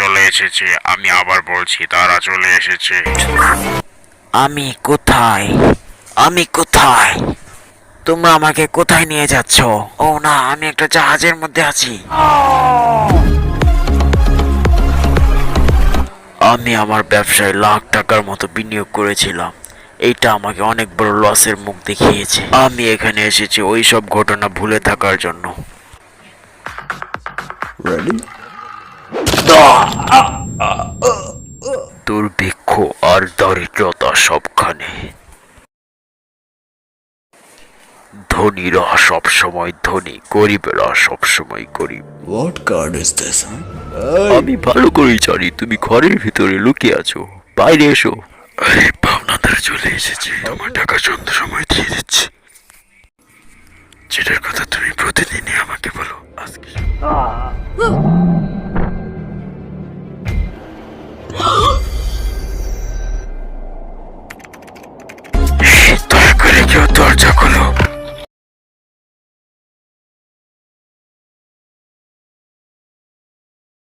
চলে এসেছে। আমি আবার বলছি, তারা চলে এসেছে। আমি কোথায়? আমি কোথায়? তোমরা আমাকে কোথায় নিয়ে যাচ্ছ? ও না, আমি একটা জাহাজের মধ্যে আছি। আমি আমার ব্যবসায় লাখ টাকার মতো বিনিয়োগ করেছিলাম। এইটা আমাকে অনেক বড় লসের মুখ দেখিয়েছে। আমি এখানে এসেছি ওই সব ঘটনা ভুলে থাকার জন্য। দুর্ভিক্ষ আর দারিদ্রতা সবখানে। ধনীরা সবসময় ধনী, গরিবেরা সবসময় গরিব। What card is this, huh? আমি ভালো করেই জানি তুমি ঘরের ভিতরে লুকিয়ে আছো। বাইরে এসো। আরে পাওনাদার চলে এসেছে, তোমার টাকা সন্ধ্যা সময় দিয়ে দিচ্ছি। যেটার কথা তুমি প্রতিদিনই আমাকে বলো, আজকে দয়া করে কেউ দরজা খোলো।